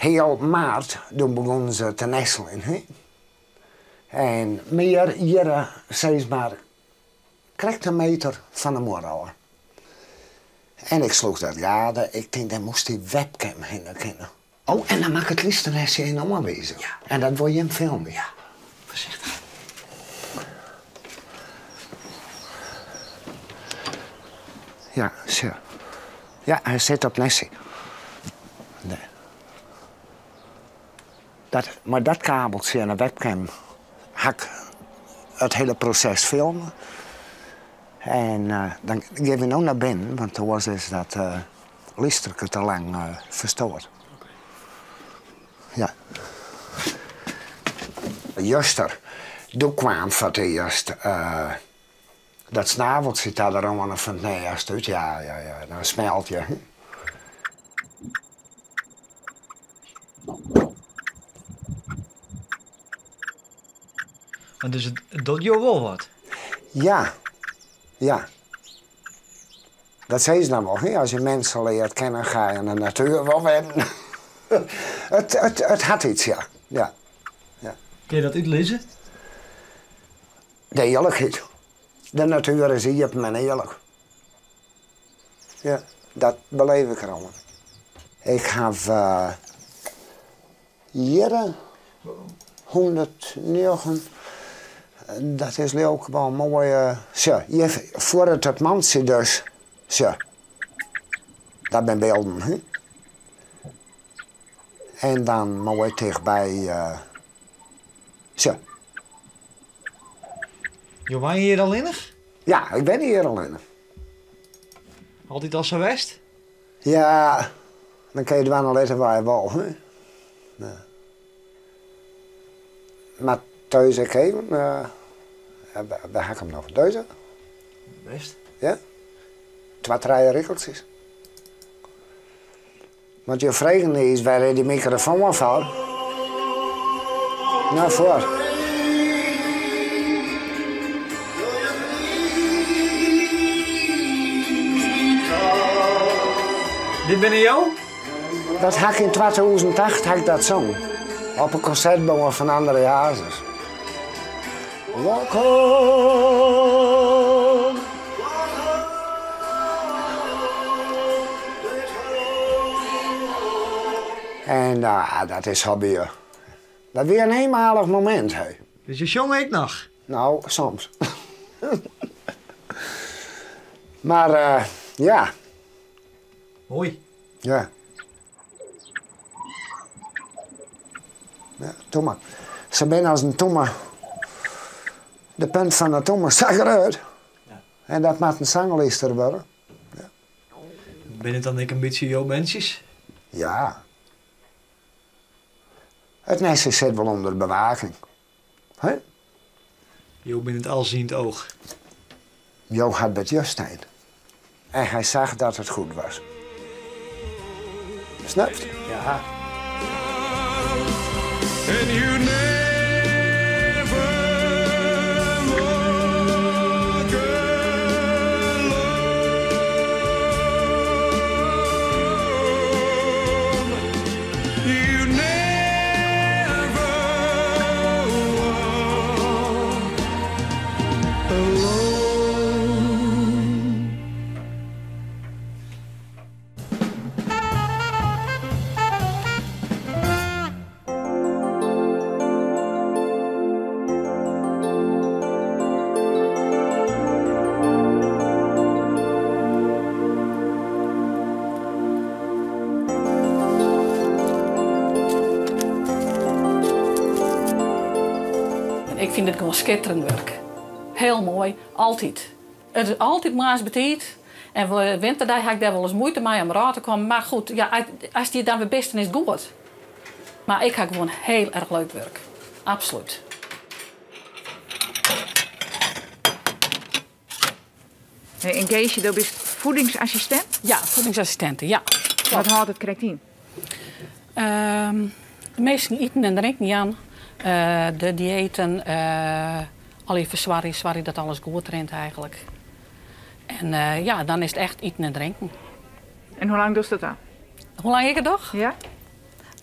heel maart, toen begonnen ze te nestelen. Hè? En meer hier, zeg maar, krijgt een meter van de moeder. En ik sloeg dat gade. Ik denk, dan moest die webcam heen kennen. Oh, en dan mag het liefst een SC in aanwezig. Ja. En dat wil je hem filmen. Ja, voorzichtig. Ja, zo. Ja, hij zit op Nessie. Nee. Maar dat kabeltje en de webcam hak het hele proces filmen. En dan geef je nou naar binnen, want toen was dus dat listerke te lang verstoord. Okay. Ja. Juster, toen kwam voor het eerst dat snaveltje daar er allemaal van het eerst uit. Ja, dan smelt je. Maar dus het doet jou wel wat? Ja. Ja. Dat zei ze dan wel. Hè? Als je mensen leert kennen, ga je in de natuur wel wennen. het had iets, ja. Ja. Kun je dat uitlezen? De eerlijkheid. De natuur is hier op mijn eerlijk. Ja, dat beleef ik er allemaal. Ik heb hier 109. Dat is ook wel mooi. Zo, hier voor het mandje dus. Zo. Dat zijn beelden. Hè? En dan mooi dichtbij. Zo. Je was hier al innig? Ja, ik ben hier al in. Altijd al zo west? Ja, dan kun je er wel letten waar je wil. Hè? Ja. Maar thuis ik even. Waar heb ik hem nog? Thuis? Best. Ja. 2-3 rikkeltjes. Want je vraagt is waar die microfoon afvalt. Nou, voor. Dit ben jou? Dat had ik in 2008 had ik dat zong. Op een concertboom van André Hazes. Walk on. En dat is hobby. Dat weer een eenmalig moment. Hey. Dus je zong ik nog? Nou, soms. Maar ja. Mooi. Ja. Ja, tomme. Ze ben als een tomme. De punt van de tomme zag eruit. Ja. En dat maakt een zanglijster worden. Ja. Ben het dan een beetje jouw mensjes? Ja. Het nestje zit wel onder bewaking. Hè? Jo bent het alziend oog. Jo had het Justijn. En hij zag dat het goed was. Snapt? Ja. And you never walk alone. You never walk alone. Ik vind het gewoon schitterend werk. Heel mooi, altijd. Het is altijd maar eens betiid. En voor de winterdag heb ik daar wel eens moeite mee om eruit te komen. Maar goed, ja, als die dan weer best is, is het goed. Maar ik heb gewoon heel erg leuk werk. Absoluut. Hey, en Geesje, dat is voedingsassistent? Ja, voedingsassistenten, ja. Wat houdt het correct in? De meesten eten en drinken niet aan. De diëten, al zwaar dat alles goed rent eigenlijk. En ja, dan is het echt eten en drinken. En hoe lang doet dat dan? Hoe lang ik het nog? Ja?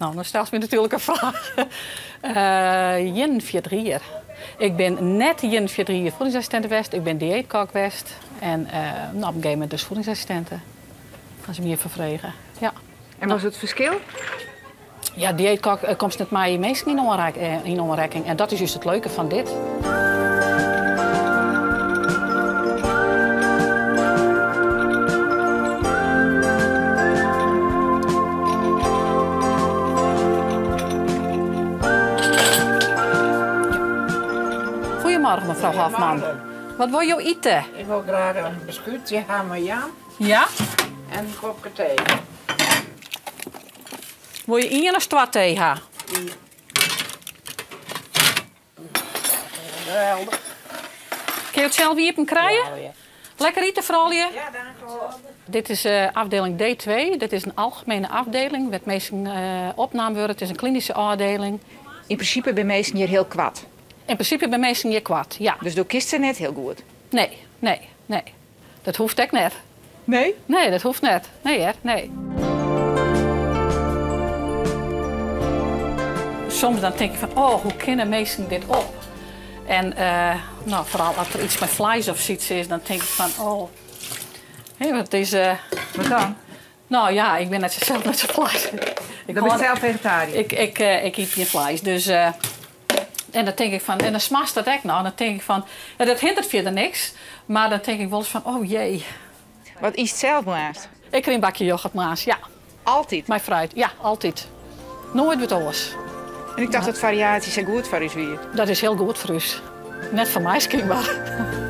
Nou, dan stelt me natuurlijk een vraag. 41 jaar. Ik ben net 41 jaar voedingsassistent geweest. Ik ben dieetkok geweest. En op een gegeven moment dus voedingsassistente. Gaan ze me hier vervregen. Ja. En was het verschil? Ja, dieetkok komt met mij meestal in aanraking. En dat is juist het leuke van dit. Goedemorgen, mevrouw Hofman. Wat wil je eten? Ik wil graag een biscuitje hammerjaan Ja? en een kopje thee. Wil je één of twee thee hebben? Geweldig. Kun je het zelf wiepen krijgen? Ja. Lekker eten vooral je. Ja, dankjewel. Dit is afdeling D2. Dit is een algemene afdeling. Met meestal opname worden. Het is een klinische afdeling. In principe ben meesten hier heel kwad. In principe bij meestal je kwaad. Ja. Dus door kist ze net heel goed. Nee. Dat hoeft echt net. Nee? Nee, dat hoeft net. Nee, hè? Nee. Soms dan denk ik van, oh, hoe kunnen mensen dit op? En nou, vooral als er iets met vlees of zoiets is, dan denk ik van, oh. Hé, wat is... Wat dan? Nou ja, ik ben net zelf met z'n vlees. Ik ben zelf vegetariër. Ik eet geen vlees, dus... en dan denk ik van, en dan smast dat echt nou. Dan denk ik van, ja, dat hindert verder niks. Maar dan denk ik wel eens van, oh jee. Wat is het zelf maast? Ik kreeg een bakje yoghurtmaas, ja. Altijd. Mijn fruit, ja, altijd. Nooit wat anders. En ik dacht dat variaties zijn goed voor u weer. Dat is heel goed voor u. Net voor mij, schijnbaar.